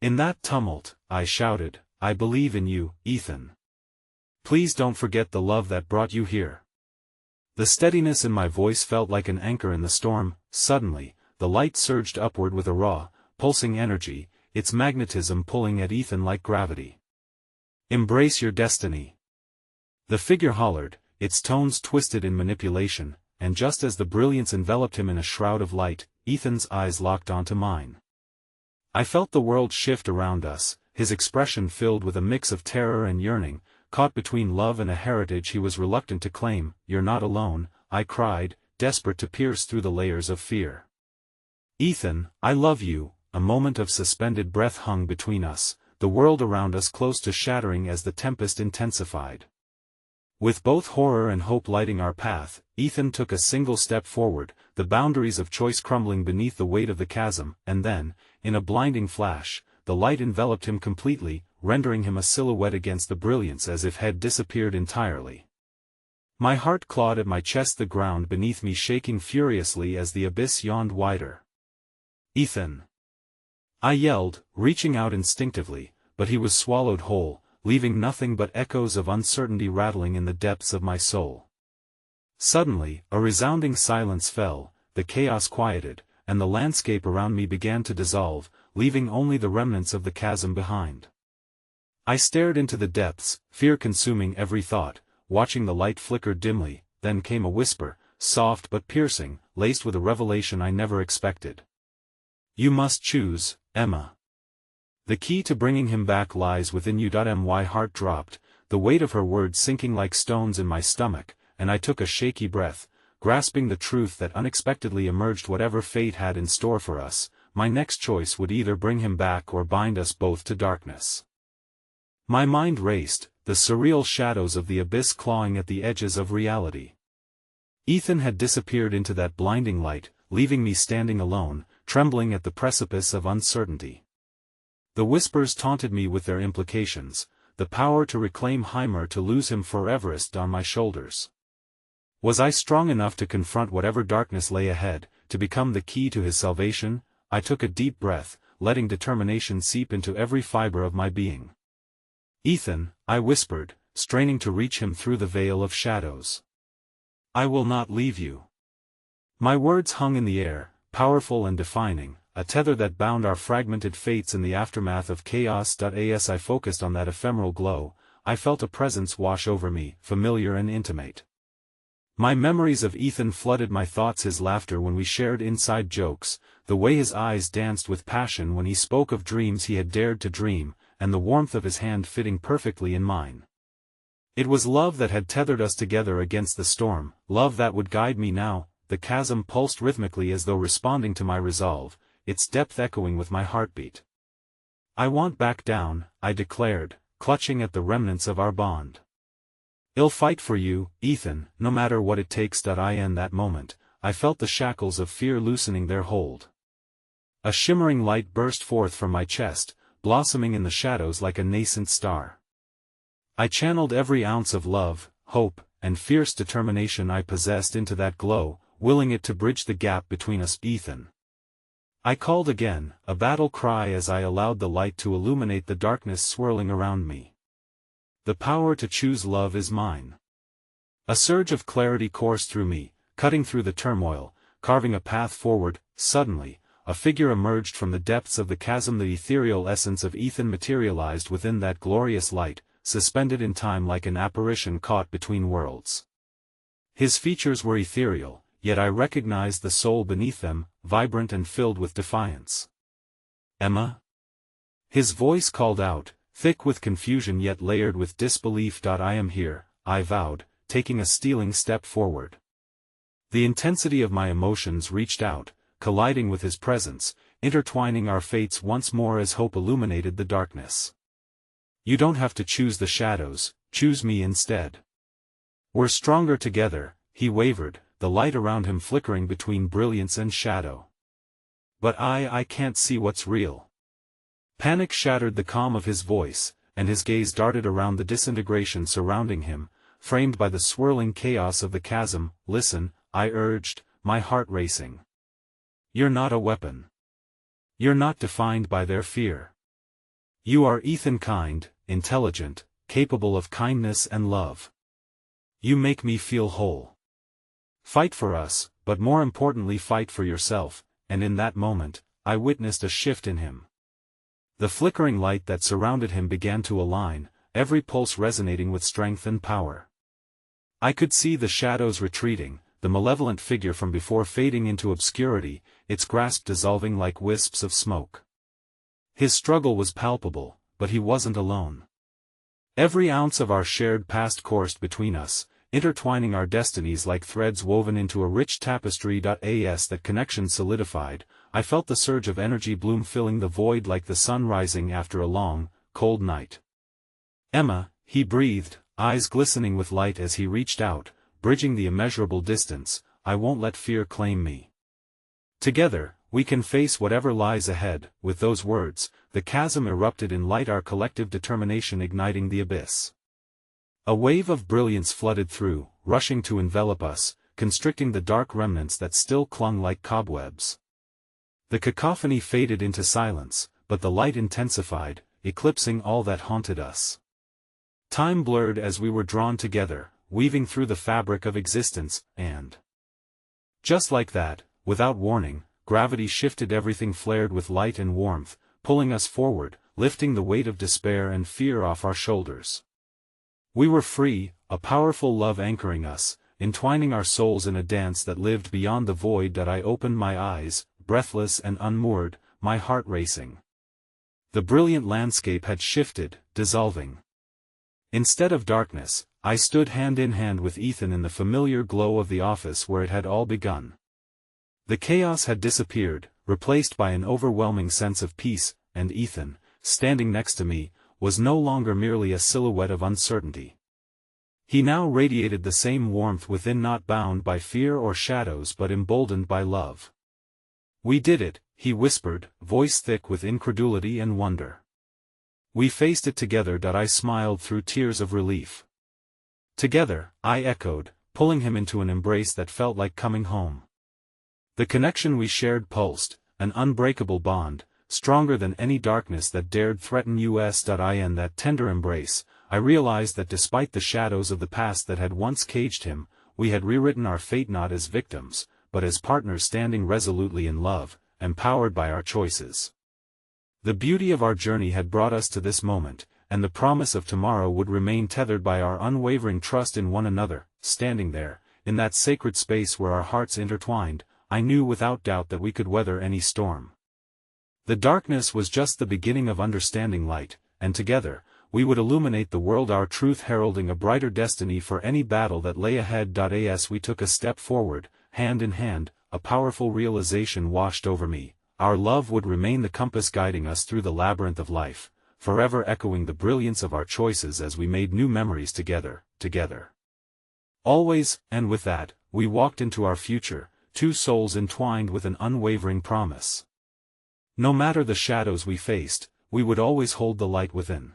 In that tumult, I shouted, "I believe in you, Ethan. Please don't forget the love that brought you here." The steadiness in my voice felt like an anchor in the storm. Suddenly, the light surged upward with a raw, pulsing energy, its magnetism pulling at Ethan like gravity. "Embrace your destiny," the figure hollered, its tones twisted in manipulation, and just as the brilliance enveloped him in a shroud of light, Ethan's eyes locked onto mine. I felt the world shift around us, his expression filled with a mix of terror and yearning, caught between love and a heritage he was reluctant to claim. "You're not alone," I cried, desperate to pierce through the layers of fear. "Ethan, I love you." A moment of suspended breath hung between us, the world around us close to shattering as the tempest intensified. With both horror and hope lighting our path, Ethan took a single step forward, the boundaries of choice crumbling beneath the weight of the chasm, and then, in a blinding flash, the light enveloped him completely, rendering him a silhouette against the brilliance as if had disappeared entirely. My heart clawed at my chest, the ground beneath me shaking furiously as the abyss yawned wider. "Ethan!" I yelled, reaching out instinctively, but he was swallowed whole, leaving nothing but echoes of uncertainty rattling in the depths of my soul. Suddenly, a resounding silence fell, the chaos quieted, and the landscape around me began to dissolve, leaving only the remnants of the chasm behind. I stared into the depths, fear consuming every thought, watching the light flicker dimly. Then came a whisper, soft but piercing, laced with a revelation I never expected. "You must choose, Emma. The key to bringing him back lies within you." My heart dropped, the weight of her words sinking like stones in my stomach, and I took a shaky breath, grasping the truth that unexpectedly emerged. Whatever fate had in store for us, my next choice would either bring him back or bind us both to darkness. My mind raced, the surreal shadows of the abyss clawing at the edges of reality. Ethan had disappeared into that blinding light, leaving me standing alone, trembling at the precipice of uncertainty. The whispers taunted me with their implications, the power to reclaim Heimer, to lose him forever, on my shoulders. Was I strong enough to confront whatever darkness lay ahead, to become the key to his salvation? I took a deep breath, letting determination seep into every fiber of my being. "Ethan," I whispered, straining to reach him through the veil of shadows. "I will not leave you." My words hung in the air, powerful and defining, a tether that bound our fragmented fates in the aftermath of chaos. As I focused on that ephemeral glow, I felt a presence wash over me, familiar and intimate. My memories of Ethan flooded my thoughts, his laughter when we shared inside jokes, the way his eyes danced with passion when he spoke of dreams he had dared to dream, and the warmth of his hand fitting perfectly in mine. It was love that had tethered us together against the storm, love that would guide me now. The chasm pulsed rhythmically as though responding to my resolve, its depth echoing with my heartbeat. "I won't back down," I declared, clutching at the remnants of our bond. "I'll fight for you, Ethan, no matter what it takes." In that moment, I felt the shackles of fear loosening their hold. A shimmering light burst forth from my chest, blossoming in the shadows like a nascent star. I channeled every ounce of love, hope, and fierce determination I possessed into that glow, willing it to bridge the gap between us. "Ethan." I called again, a battle cry as I allowed the light to illuminate the darkness swirling around me. "The power to choose love is mine." A surge of clarity coursed through me, cutting through the turmoil, carving a path forward. Suddenly, a figure emerged from the depths of the chasm. The ethereal essence of Ethan materialized within that glorious light, suspended in time like an apparition caught between worlds. His features were ethereal, yet I recognized the soul beneath them, vibrant and filled with defiance. "Emma?" His voice called out, thick with confusion yet layered with disbelief. "I am here," I vowed, taking a stealing step forward. The intensity of my emotions reached out, colliding with his presence, intertwining our fates once more as hope illuminated the darkness. "You don't have to choose the shadows, choose me instead. We're stronger together," he wavered, the light around him flickering between brilliance and shadow. "But I can't see what's real." Panic shattered the calm of his voice, and his gaze darted around the disintegration surrounding him, framed by the swirling chaos of the chasm. "Listen," I urged, my heart racing. "You're not a weapon. You're not defined by their fear. You are Ethan, kind, intelligent, capable of kindness and love. You make me feel whole. Fight for us, but more importantly fight for yourself." And in that moment, I witnessed a shift in him. The flickering light that surrounded him began to align, every pulse resonating with strength and power. I could see the shadows retreating, the malevolent figure from before fading into obscurity, its grasp dissolving like wisps of smoke. His struggle was palpable, but he wasn't alone. Every ounce of our shared past coursed between us, intertwining our destinies like threads woven into a rich tapestry. As that connection solidified, I felt the surge of energy bloom filling the void like the sun rising after a long, cold night. "Emma," he breathed, eyes glistening with light as he reached out, bridging the immeasurable distance. "I won't let fear claim me. Together, we can face whatever lies ahead." With those words, the chasm erupted in light, our collective determination igniting the abyss. A wave of brilliance flooded through, rushing to envelop us, constricting the dark remnants that still clung like cobwebs. The cacophony faded into silence, but the light intensified, eclipsing all that haunted us. Time blurred as we were drawn together, weaving through the fabric of existence, and just like that, without warning, gravity shifted, everything flared with light and warmth, pulling us forward, lifting the weight of despair and fear off our shoulders. We were free, a powerful love anchoring us, entwining our souls in a dance that lived beyond the void. I opened my eyes, breathless and unmoored, my heart racing. The brilliant landscape had shifted, dissolving. Instead of darkness, I stood hand in hand with Ethan in the familiar glow of the office where it had all begun. The chaos had disappeared, replaced by an overwhelming sense of peace, and Ethan, standing next to me, was no longer merely a silhouette of uncertainty. He now radiated the same warmth within, not bound by fear or shadows but emboldened by love. "We did it," he whispered, voice thick with incredulity and wonder. "We faced it together." I smiled through tears of relief. "Together," I echoed, pulling him into an embrace that felt like coming home. The connection we shared pulsed, an unbreakable bond, stronger than any darkness that dared threaten us. In that tender embrace, I realized that despite the shadows of the past that had once caged him, we had rewritten our fate not as victims, but as partners standing resolutely in love, empowered by our choices. The beauty of our journey had brought us to this moment, and the promise of tomorrow would remain tethered by our unwavering trust in one another. Standing there, in that sacred space where our hearts intertwined, I knew without doubt that we could weather any storm. The darkness was just the beginning of understanding light, and together, we would illuminate the world, our truth heralding a brighter destiny for any battle that lay ahead. As we took a step forward, hand in hand, a powerful realization washed over me. Our love would remain the compass guiding us through the labyrinth of life, forever echoing the brilliance of our choices as we made new memories together. Always, and with that, we walked into our future, two souls entwined with an unwavering promise. No matter the shadows we faced, we would always hold the light within.